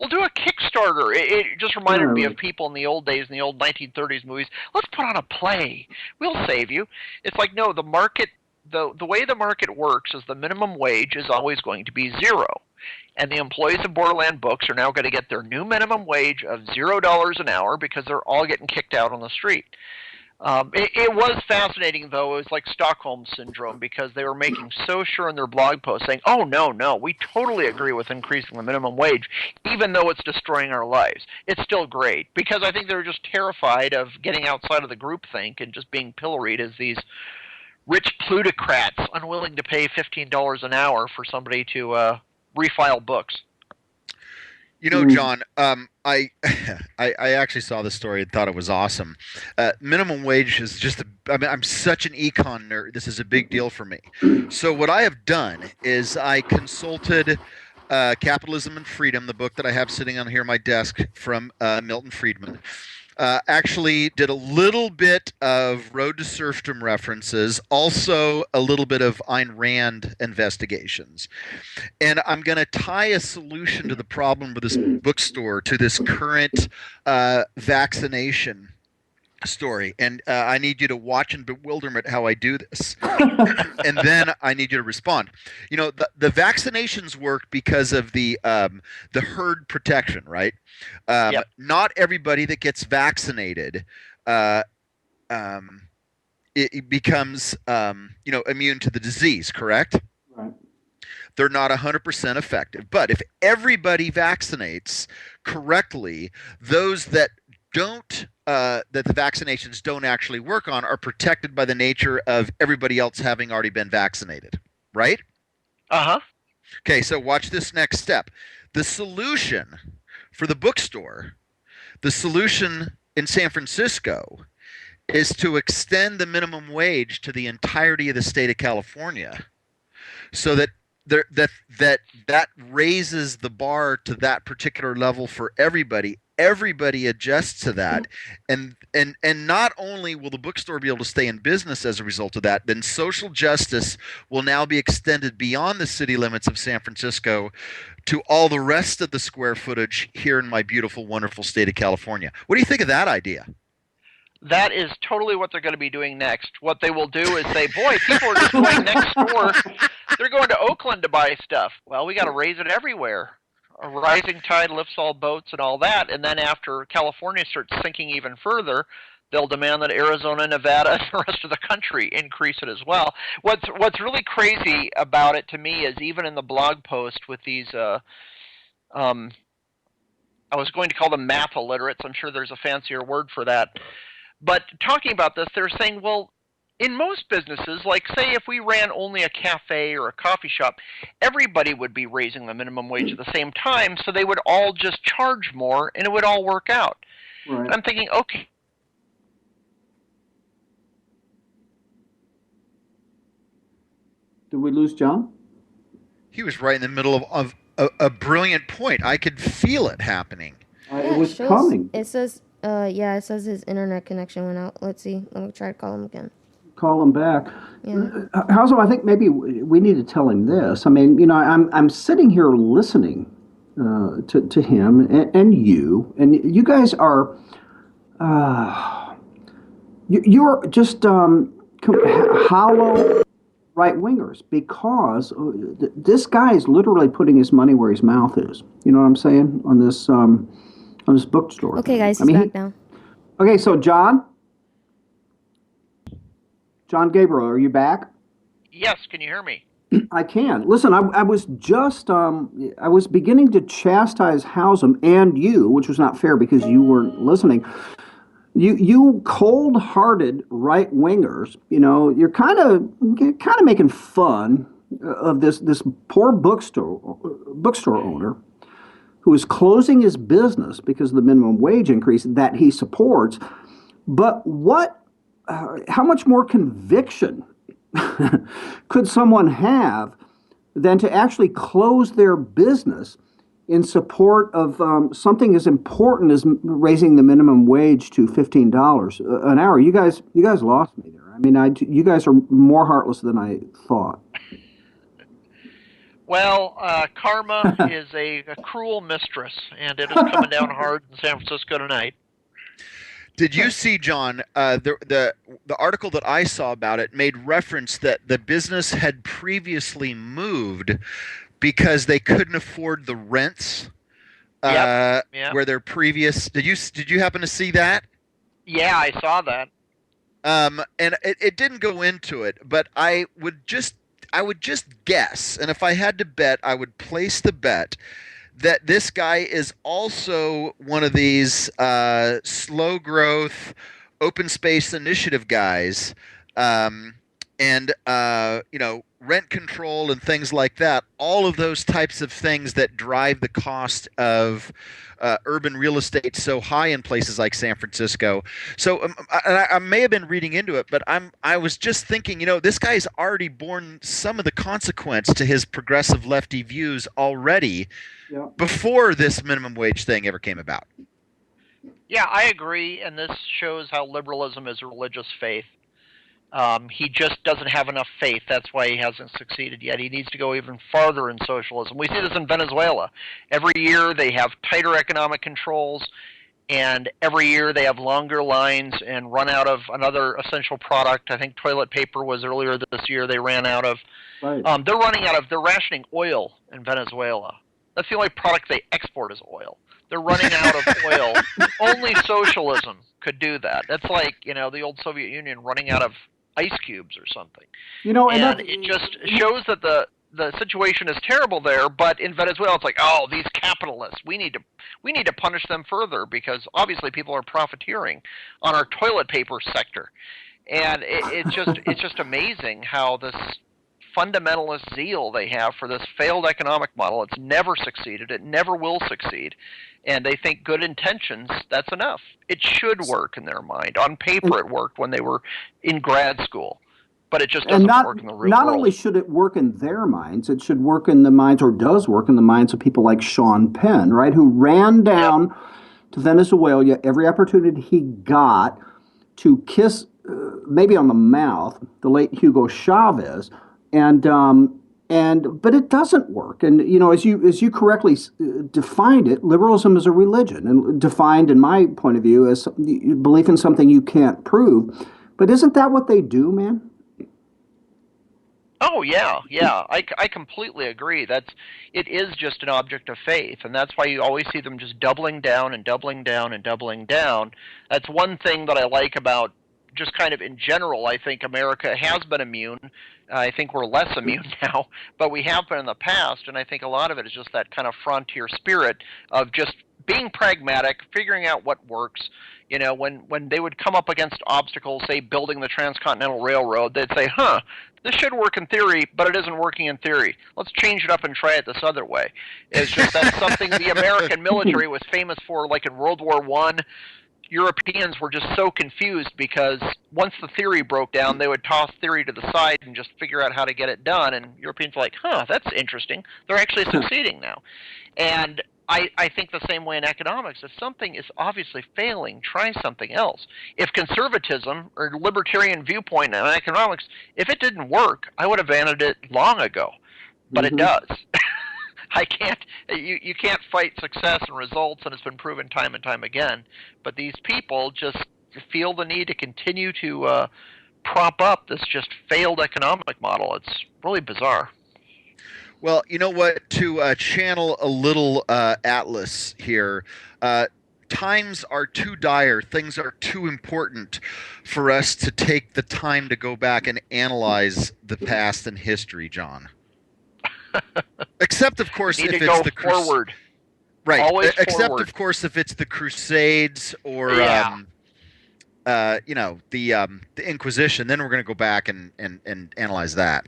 We'll do a Kickstarter. It just reminded me Right. of people in the old days, in the old 1930s movies. Let's put on a play. We'll save you. It's like, no, the market, the way the market works is the minimum wage is always going to be zero. And the employees of Borderland Books are now going to get their new minimum wage of $0 an hour because they're all getting kicked out on the street. It was fascinating, though. It was like Stockholm Syndrome because they were making so sure in their blog post saying, oh, no, we totally agree with increasing the minimum wage, even though it's destroying our lives. It's still great because I think they were just terrified of getting outside of the groupthink and just being pilloried as these rich plutocrats unwilling to pay $15 an hour for somebody to refile books. You know, John, I I actually saw this story and thought it was awesome. Minimum wage is just I mean, I'm such an econ nerd. This is a big deal for me. So what I have done is I consulted Capitalism and Freedom, the book that I have sitting on here on my desk from Milton Friedman. Actually did a little bit of Road to Serfdom references, also a little bit of Ayn Rand investigations. And I'm going to tie a solution to the problem with this bookstore to this current vaccination story. And I need you to watch in bewilderment how I do this. And then I need you to respond. You know, the vaccinations work because of the herd protection, right? Yep. Not everybody that gets vaccinated it becomes immune to the disease, correct? Right. They're not 100% effective. But if everybody vaccinates correctly, those that don't that the vaccinations don't actually work on are protected by the nature of everybody else having already been vaccinated, right? Uh-huh. Okay, so watch this next step. The solution for the bookstore, the solution in San Francisco is to extend the minimum wage to the entirety of the state of California so that that raises the bar to that particular level for everybody. Everybody adjusts to that, and not only will the bookstore be able to stay in business as a result of that, then social justice will now be extended beyond the city limits of San Francisco to all the rest of the square footage here in my beautiful, wonderful state of California. What do you think of that idea? That is totally what they're going to be doing next. What they will do is say, boy, people are just going next door. They're going to Oakland to buy stuff. Well, we got to raise it everywhere. A rising tide lifts all boats and all that. And then after California starts sinking even further, they'll demand that Arizona, Nevada, and the rest of the country increase it as well. What's really crazy about it to me is even in the blog post with these I was going to call them math illiterates. I'm sure there's a fancier word for that. But talking about this, they're saying, well, in most businesses, like say if we ran only a cafe or a coffee shop, everybody would be raising the minimum wage at the same time, so they would all just charge more and it would all work out. Right. I'm thinking, okay. Did we lose John? He was right in the middle of a brilliant point. I could feel it happening. It was coming. It says, it says his internet connection went out. Let's see. Let me try to call him again. Call him back. Yeah. How's I think maybe we need to tell him this. I mean, you know, I'm sitting here listening to him and you guys are you're just hollow right wingers because this guy is literally putting his money where his mouth is. You know what I'm saying on this bookstore. Okay, guys, he's back now. Okay, so John Gabriel, are you back? Yes, can you hear me? I can. Listen, I was just I was beginning to chastise Housem and you, which was not fair because you weren't listening. You cold-hearted right wingers, you know, you're kind of making fun of this poor bookstore owner who is closing his business because of the minimum wage increase that he supports. But how much more conviction could someone have than to actually close their business in support of something as important as raising the minimum wage to $15 an hour? You guys lost me there. I mean, you guys are more heartless than I thought. Well, karma is a cruel mistress, and it is coming down hard in San Francisco tonight. Did you see, John, the article that I saw about it made reference that the business had previously moved because they couldn't afford the rents Yep. where their previous. Did you happen to see that? Yeah, I saw that. And it didn't go into it, but I would just guess, and if I had to bet, I would place the bet that this guy is also one of these slow growth, open space initiative guys, and rent control and things like that. All of those types of things that drive the cost of urban real estate so high in places like San Francisco. So I may have been reading into it, but I was just thinking, this guy's already borne some of the consequence to his progressive lefty views already. Yeah. Before this minimum wage thing ever came about. Yeah, I agree, and this shows how liberalism is a religious faith. He just doesn't have enough faith. That's why he hasn't succeeded yet. He needs to go even farther in socialism. We see this in Venezuela. Every year they have tighter economic controls, and every year they have longer lines and run out of another essential product. I think toilet paper was earlier this year they ran out of. Right. They're rationing oil in Venezuela. That's the only product they export is oil. They're running out of oil. Only socialism could do that. That's like, the old Soviet Union running out of ice cubes or something. And it just shows that the situation is terrible there, but in Venezuela it's like, oh, these capitalists, we need to punish them further because obviously people are profiteering on our toilet paper sector. And it's just amazing how this fundamentalist zeal they have for this failed economic model. It's never succeeded. It never will succeed. And they think good intentions, that's enough. It should work in their mind. On paper it worked when they were in grad school. But it just doesn't work in the real world. Not only should it work in their minds, it should work in the minds, or does work in the minds of people like Sean Penn, right, who ran down to Venezuela every opportunity he got to kiss, maybe on the mouth, the late Hugo Chavez. But it doesn't work. And as you correctly defined it, liberalism is a religion, and defined in my point of view as belief in something you can't prove. But isn't that what they do, man? Oh yeah. I completely agree. It is just an object of faith, and that's why you always see them just doubling down and doubling down and doubling down. That's one thing that I like about just kind of in general. I think America has been immune. I think we're less immune now, but we have been in the past, and I think a lot of it is just that kind of frontier spirit of just being pragmatic, figuring out what works. When they would come up against obstacles, say building the Transcontinental Railroad, they'd say, this should work in theory, but it isn't working in theory. Let's change it up and try it this other way. It's just that's something the American military was famous for, like in World War I. Europeans were just so confused because once the theory broke down, they would toss theory to the side and just figure out how to get it done. And Europeans were like, that's interesting. They're actually succeeding now. And I think the same way in economics. If something is obviously failing, try something else. If conservatism or libertarian viewpoint in economics, if it didn't work, I would have abandoned it long ago. But it does. You can't fight success and results, and it's been proven time and time again. But these people just feel the need to continue to prop up this just failed economic model. It's really bizarre. Well, you know what? To channel a little Atlas here, times are too dire. Things are too important for us to take the time to go back and analyze the past and history, John. Except, of course, if it's the forward. Right. Always Except, forward. of course, if it's the Crusades or the Inquisition, then we're going to go back and analyze that.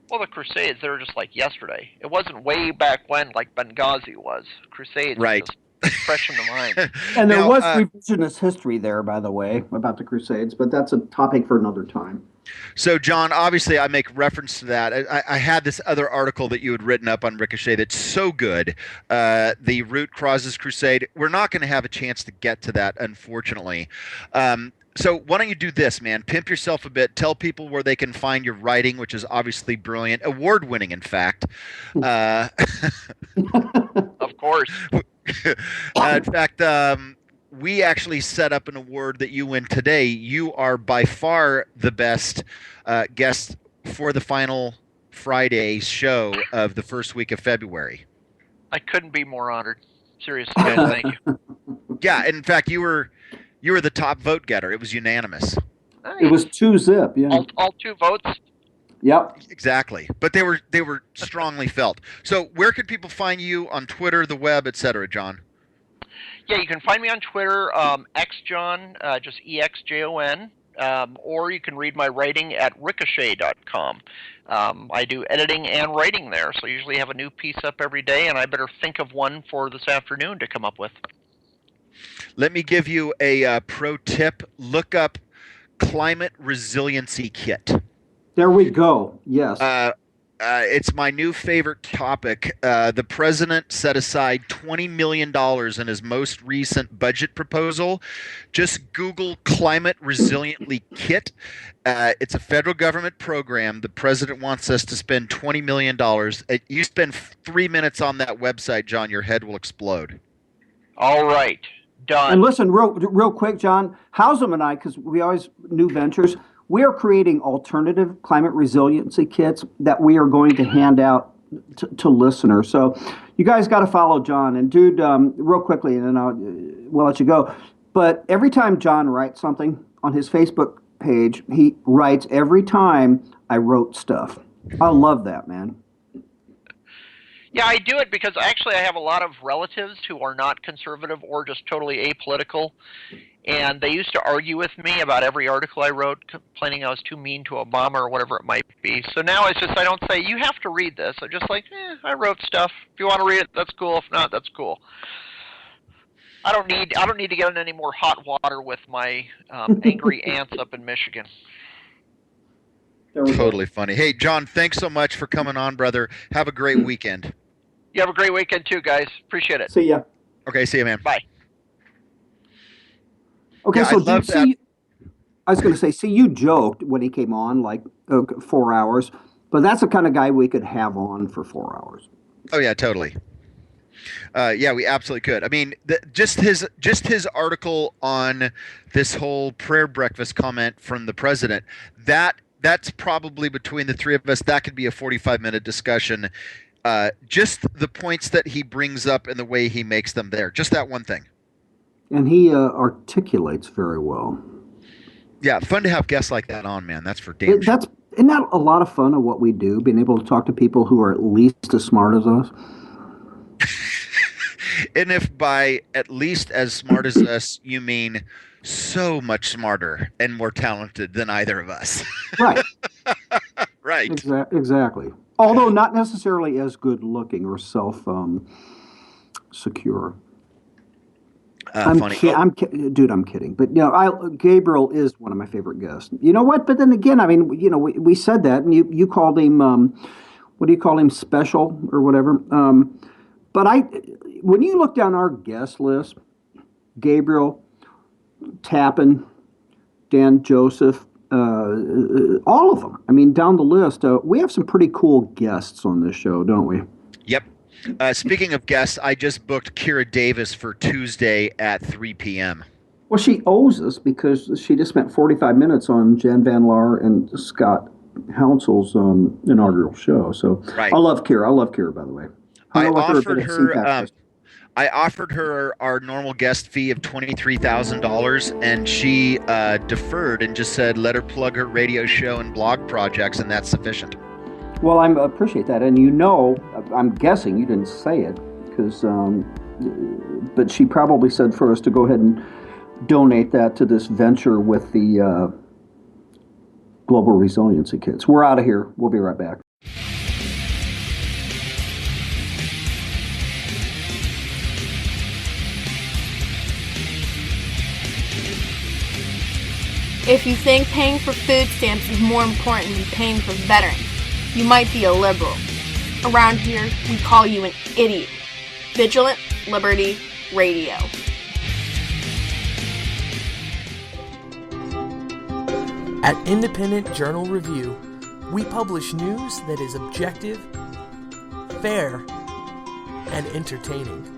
Well, the Crusades, they were just like yesterday. It wasn't way back when, like Benghazi was. Crusades, right? Just fresh in the mind. And there was revisionist history there, by the way, about the Crusades, but that's a topic for another time. So, John, obviously I make reference to that. I had this other article that you had written up on Ricochet that's so good, the Root Crosses Crusade. We're not going to have a chance to get to that, unfortunately. So why don't you do this, man? Pimp yourself a bit. Tell people where they can find your writing, which is obviously brilliant, award-winning, in fact. Uh, Of course. in fact, we actually set up an award that you win today. You are by far the best guest for the final Friday show of the first week of February. I couldn't be more honored. Seriously, guys, thank you. Yeah, in fact, you were the top vote getter. It was unanimous. It was 2-zip, yeah. All 2 votes. Yep. Exactly, but they were strongly felt. So, where could people find you on Twitter, the web, etc., John? Yeah, you can find me on Twitter, xjon, just EXJON, or you can read my writing at ricochet.com. I do editing and writing there, so I usually have a new piece up every day, and I better think of one for this afternoon to come up with. Let me give you a pro tip. Look up Climate Resiliency Kit. There we go. Yes. It's my new favorite topic. The president set aside $20 million in his most recent budget proposal. Just Google Climate Resiliently Kit. It's a federal government program. The president wants us to spend $20 million. You spend 3 minutes on that website, John, your head will explode. All right. Done. And listen, real quick, John, Hausum and I, because we always new ventures, we are creating alternative climate resiliency kits that we are going to hand out to listeners. So you guys got to follow John. And dude, real quickly, and then we'll let you go. But every time John writes something on his Facebook page, he writes every time I wrote stuff. I love that, man. Yeah, I do it because actually I have a lot of relatives who are not conservative or just totally apolitical, and they used to argue with me about every article I wrote, complaining I was too mean to Obama or whatever it might be. So now it's just I don't say, you have to read this. I'm just like, I wrote stuff. If you want to read it, that's cool. If not, that's cool. I don't need to get in any more hot water with my angry aunts up in Michigan. Totally funny. Hey, John, thanks so much for coming on, brother. Have a great weekend. You have a great weekend too, guys. Appreciate it. See ya. Okay, see you, man. Bye. Okay, Yeah, so I love that. I was going to say, you joked when he came on, like 4 hours, but that's the kind of guy we could have on for 4 hours. Oh yeah, totally. Yeah, we absolutely could. I mean, just his article on this whole prayer breakfast comment from the president, that's probably between the three of us, that could be a 45-minute discussion. Just the points that he brings up and the way he makes them there. Just that one thing. And he articulates very well. Yeah, fun to have guests like that on, man. That's for damn sure. Isn't that a lot of fun of what we do, being able to talk to people who are at least as smart as us? And if by at least as smart as us, you mean so much smarter and more talented than either of us. Right. Right. Exactly. Although not necessarily as good looking or secure. Funny. Dude, I'm kidding. But Gabriel is one of my favorite guests. You know what? But then again, I mean, we said that, and you called him, what do you call him, special or whatever. But when you look down our guest list, Gabriel, Tappan, Dan Joseph, all of them. I mean, down the list, we have some pretty cool guests on this show, don't we? Yep. Speaking of guests, I just booked Kira Davis for Tuesday at 3 p.m. Well, she owes us because she just spent 45 minutes on Jan Van Laar and Scott Hounsel's inaugural show. So right. I love Kira, by the way. I offered her our normal guest fee of $23,000, and she deferred and just said let her plug her radio show and blog projects, and that's sufficient. Well, I appreciate that, and I'm guessing you didn't say it, but she probably said for us to go ahead and donate that to this venture with the Global Resiliency Kits. We're out of here. We'll be right back. If you think paying for food stamps is more important than paying for veterans, you might be a liberal. Around here, we call you an idiot. Vigilant Liberty Radio. At Independent Journal Review, we publish news that is objective, fair, and entertaining.